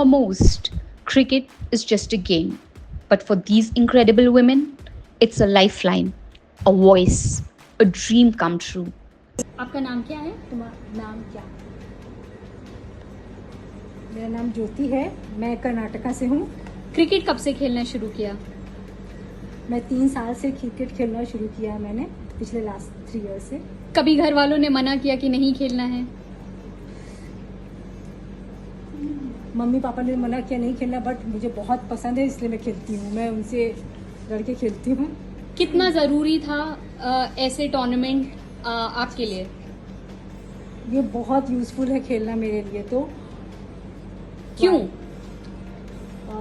foremost, cricket is just a game. But for these incredible women, it's a lifeline, a voice, a dream come true. आपका नाम क्या है? तुम्हारा नाम क्या? मेरा नाम ज्योति है, मैं कर्नाटका से हूँ। क्रिकेट कब से खेलना शुरू किया? मैं 3 साल से क्रिकेट खेलना शुरू किया है मैंने, पिछले लास्ट 3 ईयर से। कभी घर वालों ने मना किया कि नहीं खेलना है? मम्मी पापा ने मना किया नहीं खेलना, बट मुझे बहुत पसंद है इसलिए मैं खेलती हूँ, मैं उनसे लड़के खेलती हूँ। कितना ज़रूरी था ऐसे टूर्नामेंट आपके लिए? ये बहुत यूज़फुल है खेलना मेरे लिए। तो क्यों?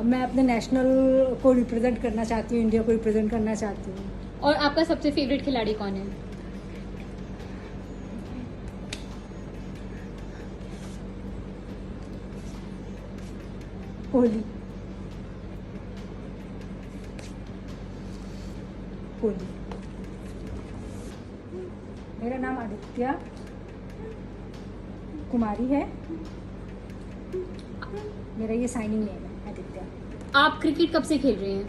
मैं अपने नेशनल को रिप्रेजेंट करना चाहती हूँ, इंडिया को रिप्रेजेंट करना चाहती हूँ। और आपका सबसे फेवरेट खिलाड़ी कौन है? कोहली। कोहली। मेरा नाम आदित्य कुमारी है, मेरा ये साइनिंग नेम है आदित्य। आप क्रिकेट कब से खेल रहे हैं?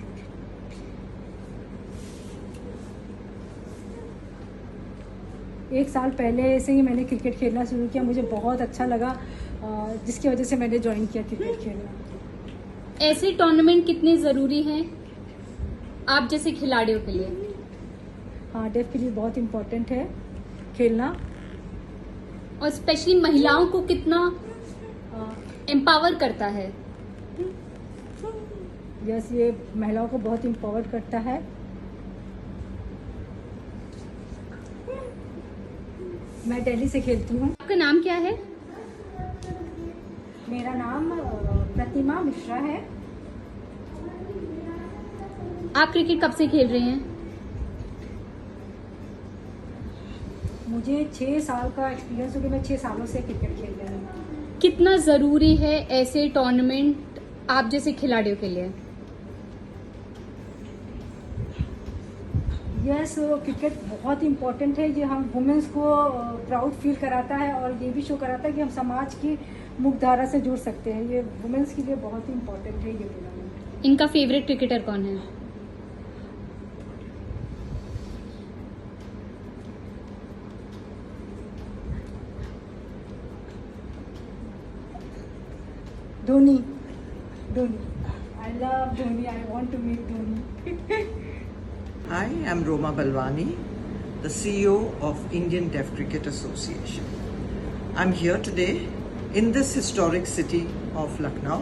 एक साल पहले से ही मैंने क्रिकेट खेलना शुरू किया, मुझे बहुत अच्छा लगा, जिसकी वजह से मैंने ज्वाइन किया क्रिकेट खेलना। ऐसे टूर्नामेंट कितने ज़रूरी हैं आप जैसे खिलाड़ियों के लिए? हाँ, डेफ के लिए बहुत इम्पोर्टेंट है खेलना। और स्पेशली महिलाओं को कितना एम्पावर करता है? यस, ये महिलाओं को बहुत इम्पावर करता है। मैं दिल्ली से खेलती हूँ। आपका नाम क्या है? मेरा नाम प्रतिमा मिश्रा है। आप क्रिकेट कब से खेल रहे हैं? मुझे 6 साल का एक्सपीरियंस हो गया, मैं 6 सालों से क्रिकेट खेल रही हूँ। कितना ज़रूरी है ऐसे टूर्नामेंट आप जैसे खिलाड़ियों के लिए? यस, क्रिकेट बहुत इम्पोर्टेंट है। ये हम वुमेंस को प्राउड फील कराता है और ये भी शो कराता है कि हम समाज की मुख्यधारा से जुड़ सकते हैं। ये वुमेंस के लिए बहुत ही इम्पोर्टेंट है ये टूर्नामेंट। इनका फेवरेट क्रिकेटर कौन है? Dhoni. Dhoni, I love Dhoni, I want to meet Dhoni. Hi, I'm Roma Balwani, the CEO of Indian Deaf Cricket Association. I'm here today in this historic city of Lucknow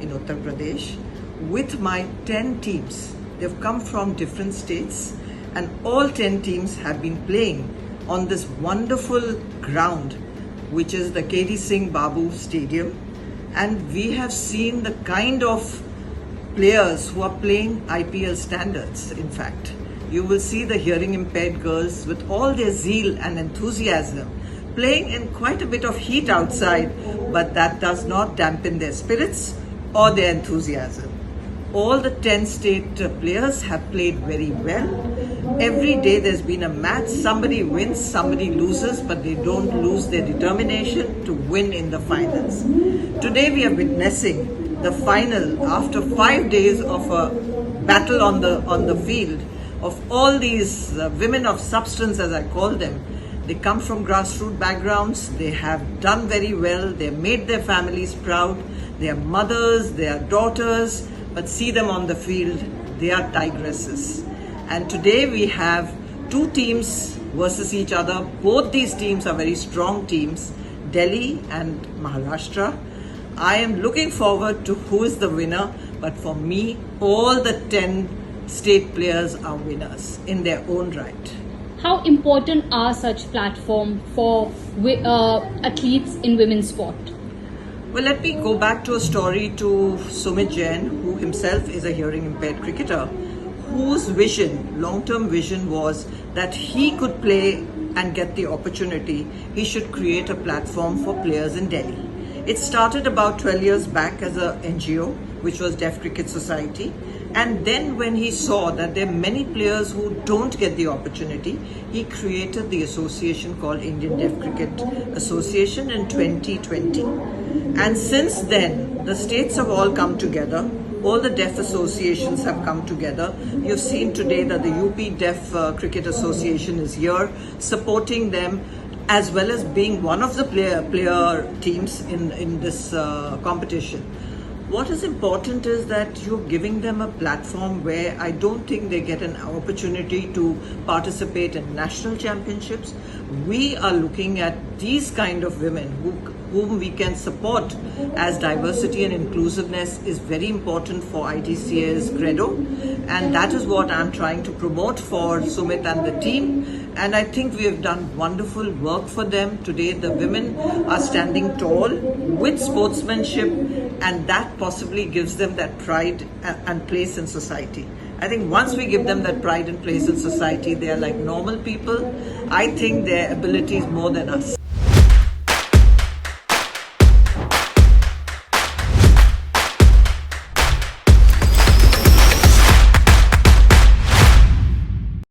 in Uttar Pradesh with my 10 teams. They've come from different states and all 10 teams have been playing on this wonderful ground which is the KD Singh Babu Stadium, and we have seen the kind of players who are playing IPL standards. In fact, you will see the hearing impaired girls with all their zeal and enthusiasm playing in quite a bit of heat outside, but that does not dampen their spirits or their enthusiasm. All the 10 state players have played very well. Every day there's been a match, somebody wins, somebody loses, but they don't lose their determination to win in the finals. Today we are witnessing the final after 5 days of a battle on the field of all these women of substance, as I call them. They come from grassroots backgrounds, they have done very well, they have made their families proud, they are mothers, they are daughters, but see them on the field, they are tigresses. And today we have 2 teams versus each other. Both these teams are very strong teams, Delhi and Maharashtra. I am looking forward to who is the winner, but for me, all the 10 state players are winners in their own right. How important are such platforms for athletes in women's sport? Well, let me go back to a story to Sumit Jain, who himself is a hearing impaired cricketer, whose vision, long-term vision was that he could play and get the opportunity. He should create a platform for players in Delhi. It started about 12 years back as a NGO, which was Deaf Cricket Society. And then when he saw that there are many players who don't get the opportunity, he created the association called Indian Deaf Cricket Association in 2020. And since then, the states have all come together. All the deaf associations have come together. You've seen today that the UP Deaf Cricket Association is here supporting them, as well as being one of the player teams in this competition. What is important is that you're giving them a platform where I don't think they get an opportunity to participate in national championships. We are looking at these kind of women whom we can support, as diversity and inclusiveness is very important for ITCA's credo, and that is what I'm trying to promote for Sumit and the team. And I think we have done wonderful work for them. Today the women are standing tall with sportsmanship, and that possibly gives them that pride and place in society. I think once we give them that pride and place in society, they are like normal people. I think their ability is more than us.